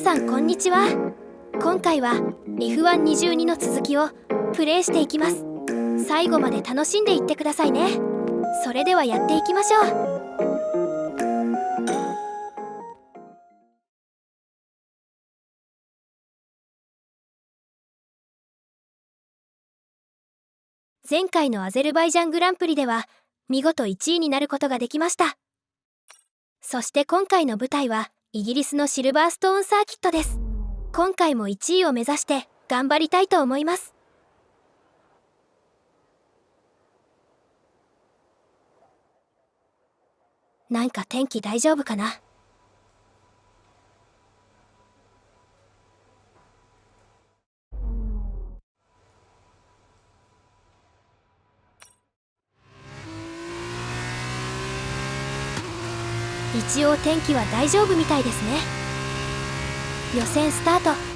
さんこんにちは。今回は F122 の続きをプレイしていきます。最後まで楽しんでいってくださいね。それではやっていきましょう。前回のアゼルバイジャングランプリでは見事1位になることができました。そして今回の舞台はイギリスのシルバーストーンサーキットです。今回も1位を目指して頑張りたいと思います。なんか天気大丈夫かな。一応天気は大丈夫みたいですね。予選スタート。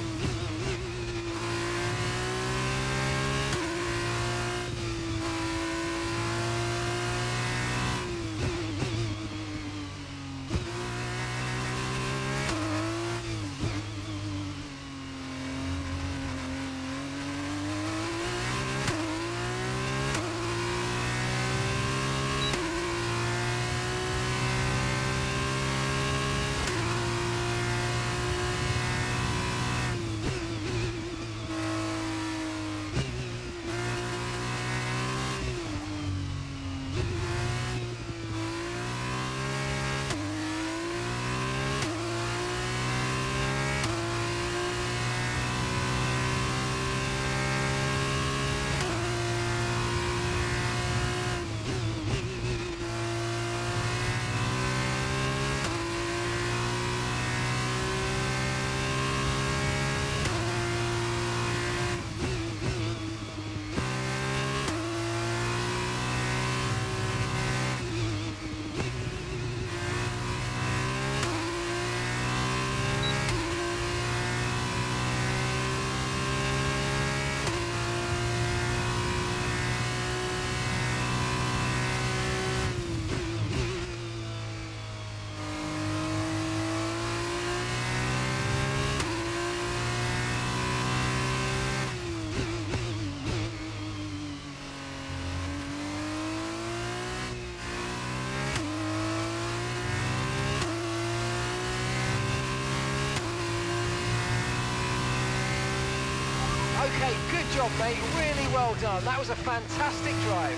Okay, good job, mate. Really well done. That was a fantastic drive.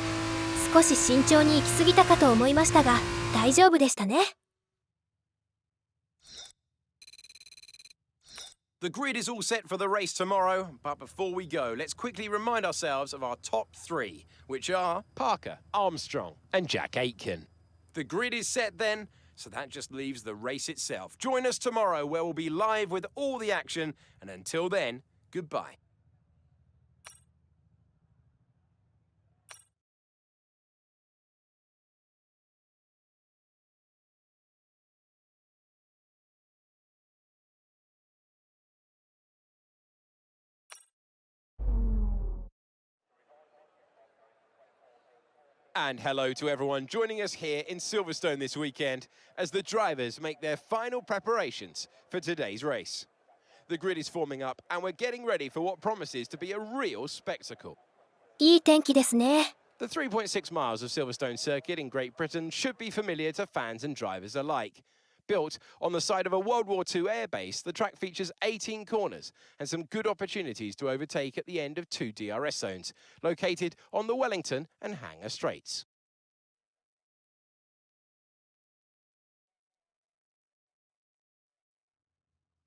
少し慎重に行き過ぎたかと思いましたが大丈夫でしたね。The grid is all set for the race tomorrow, but before we go, let's quickly remind ourselves of our top three, which are Parker, Armstrong, and Jack Aitken. The grid is set then, so that just leaves the race itself. Join us tomorrow where we'll be live with all the action, and until then, goodbye. And hello to everyone joining us here in Silverstone this weekend as the drivers make their final preparations for today's race. The grid is forming up and we're getting ready for what promises to be a real spectacle. いい天気ですね。 The 3.6 miles of Silverstone Circuit in Great Britain should be familiar to fans and drivers alike. Built on the side of a World War II airbase, the track features 18 corners and some good opportunities to overtake at the end of two DRS zones, located on the Wellington and Hangar Straights.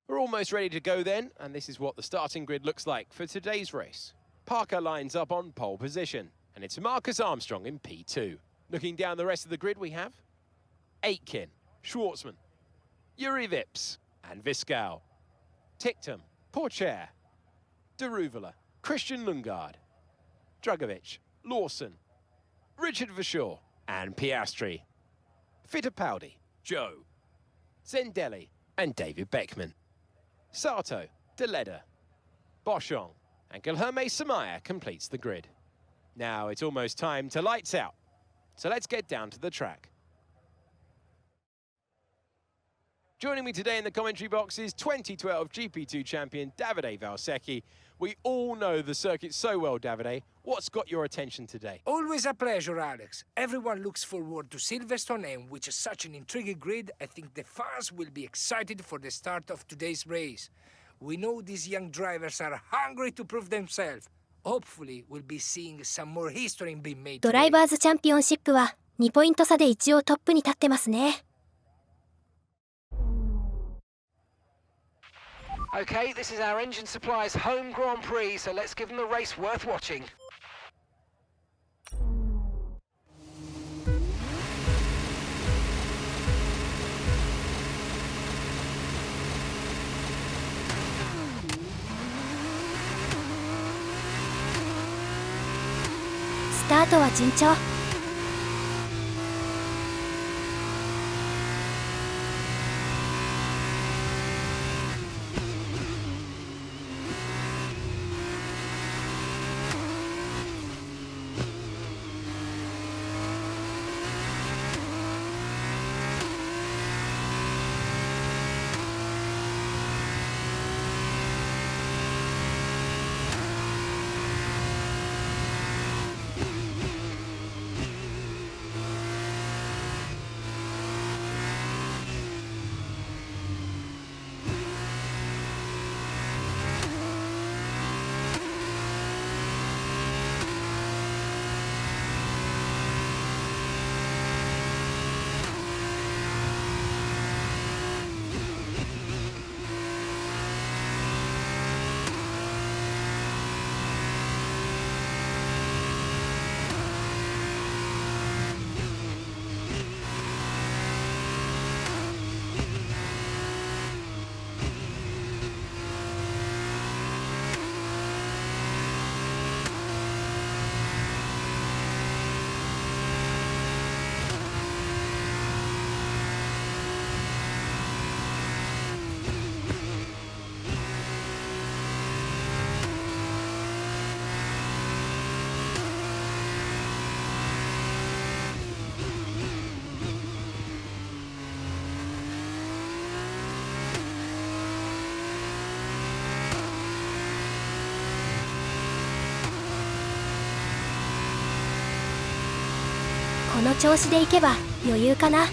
We're almost ready to go then, and this is what the starting grid looks like for today's race. Parker lines up on pole position, and it's Marcus Armstrong in P2. Looking down the rest of the grid, we have Aitken, Schwartzman, Yuri Vips, and Viscal. Tictum, Porcher, Deruvala, Christian Lundgaard, Dragovic, Lawson, Richard Verschoor, and Piastri. Fittipaldi, Joe, Zendelli, and David Beckman. Sato, Deleda, Boschong, and Guilherme Samaya completes the grid. Now it's almost time to lights out, so let's get down to the track. Joining me today in the commentary box is 2012 GP2 champion Davide Valsecchi. We all know the circuit so well, Davide. What's got your attention today? Always a pleasure, Alex. Everyone looks forward to Silverstone, and with such an intriguing grid, I think the fans will be excited for the start of today's race. We know these young drivers are hungry to prove themselves. Hopefully, we'll be seeing some more history being made ドライバーズチャンピオンシップは2ポイント差で一応トップに立ってますね。Okay, this is our engine supplier's home Grand Prix, so let's give them a race worth watching. Start スタートは順調。この調子でいけば余裕かな。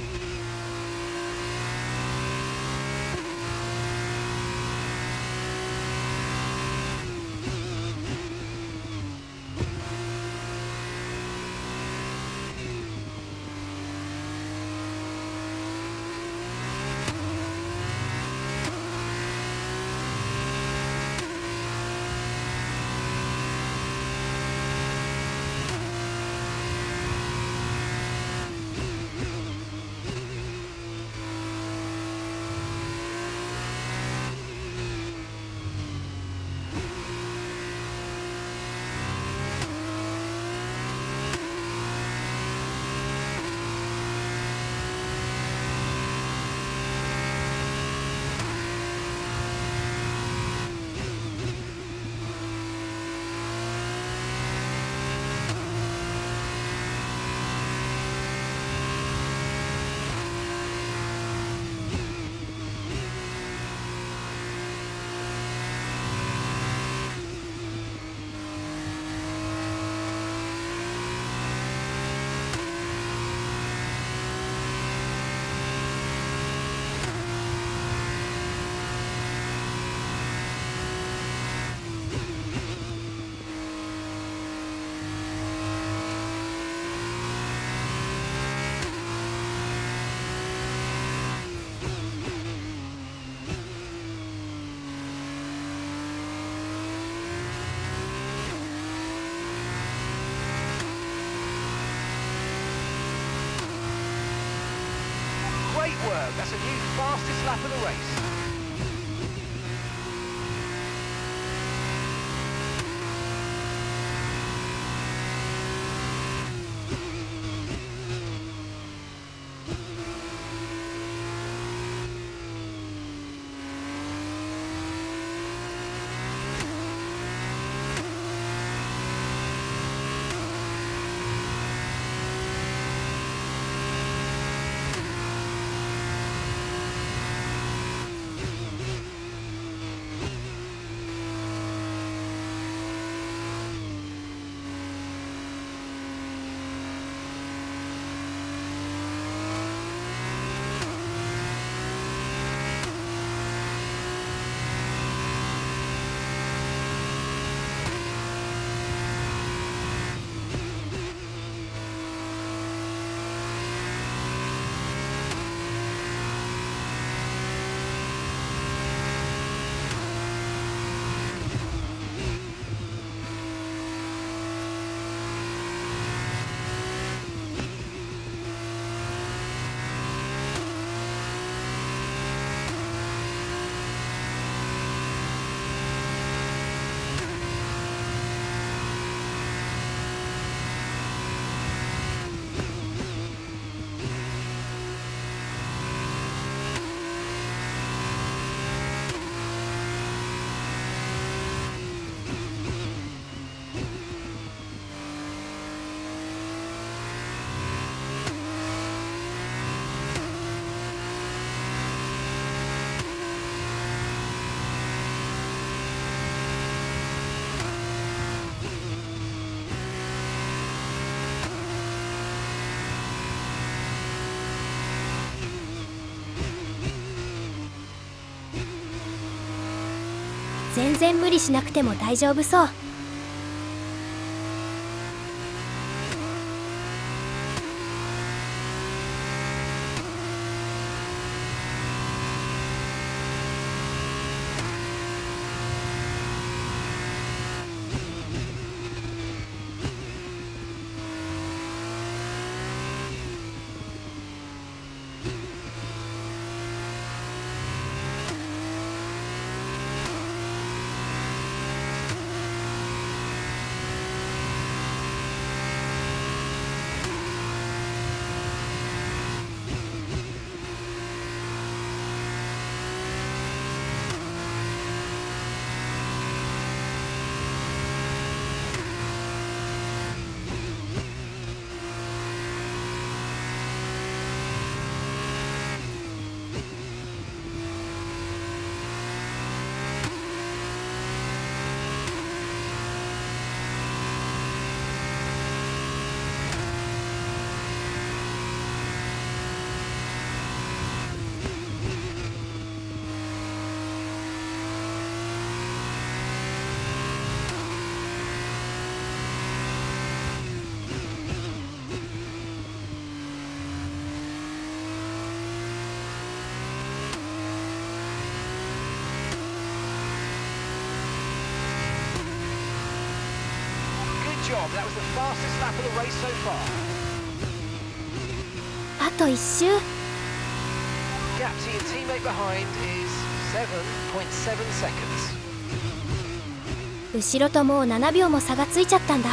Great work, that's a new fastest lap of the race. 全然無理しなくても大丈夫そう。Good job. That was the fastest lap of the race so far. あと1周。 Gap to your teammate behind is 7.7 seconds. 後ろともう7秒も差がついちゃったんだ。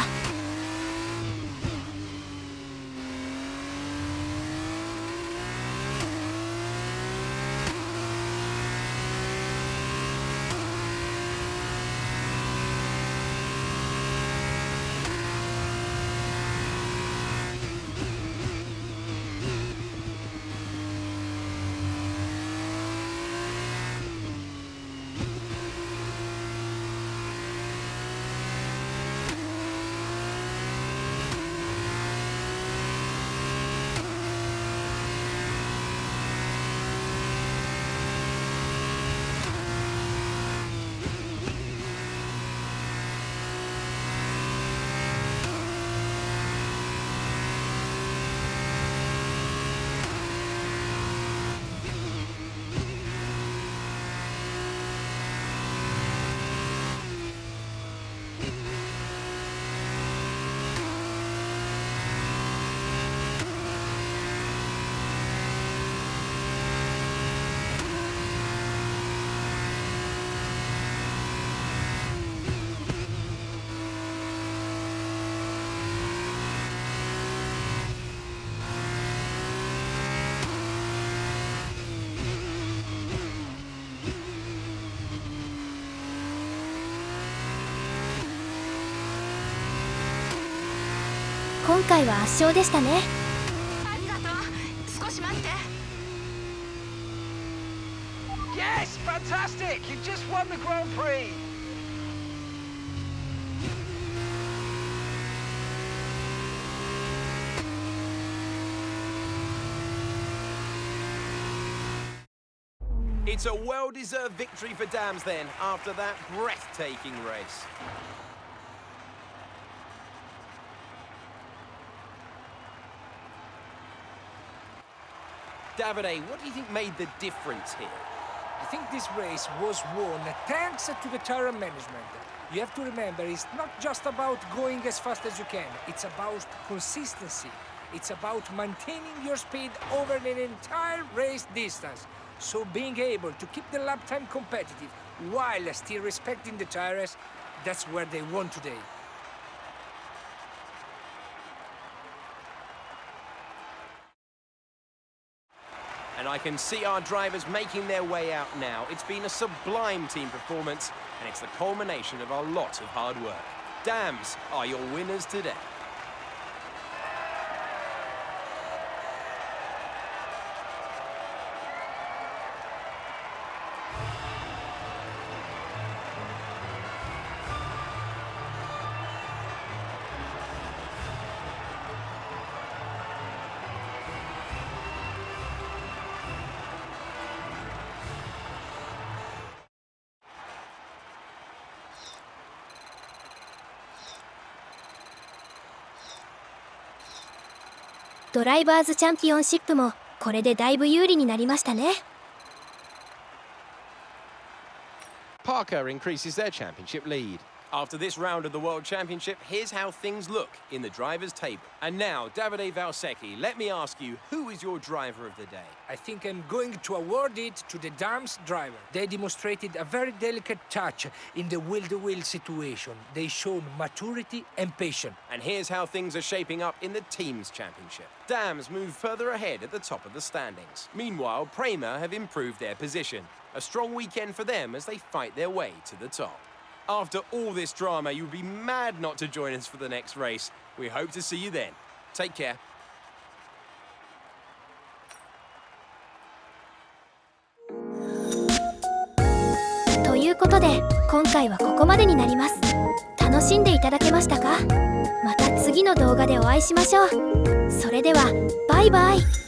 今回は圧勝でしたね。ありがとう。少し待って。Yes, fantastic! You just won the Grand Prix. It's a well-deserved victory for Dams then, after that breathtaking race. Davide, what do you think made the difference here? I think this race was won thanks to the tire management. You have to remember, it's not just about going as fast as you can, it's about consistency. It's about maintaining your speed over an entire race distance. So being able to keep the lap time competitive while still respecting the tires, that's where they won today. And I can see our drivers making their way out now. It's been a sublime team performance, and it's the culmination of a lot of hard work. Dams are your winners today. ドライバーズチャンピオンシップもこれでだいぶ有利になりましたね。Parker increases their championship lead. After this round of the World Championship, here's how things look in the drivers' table. And now, Davide Valsecchi, let me ask you, who is your driver of the day? I think I'm going to award it to the Dams driver. They demonstrated a very delicate touch in the wheel-to-wheel situation. They showed maturity and patience. And here's how things are shaping up in the Teams Championship. Dams move further ahead at the top of the standings. Meanwhile, Prema have improved their position. A strong weekend for them as they fight their way to the top. After all this drama, you'd be mad not to join us for the next race. We hope to see you then. Take care. ということで今回はここまでになります。楽しんでいただけましたか？また次の動画でお会いしましょう。それではバイバイ。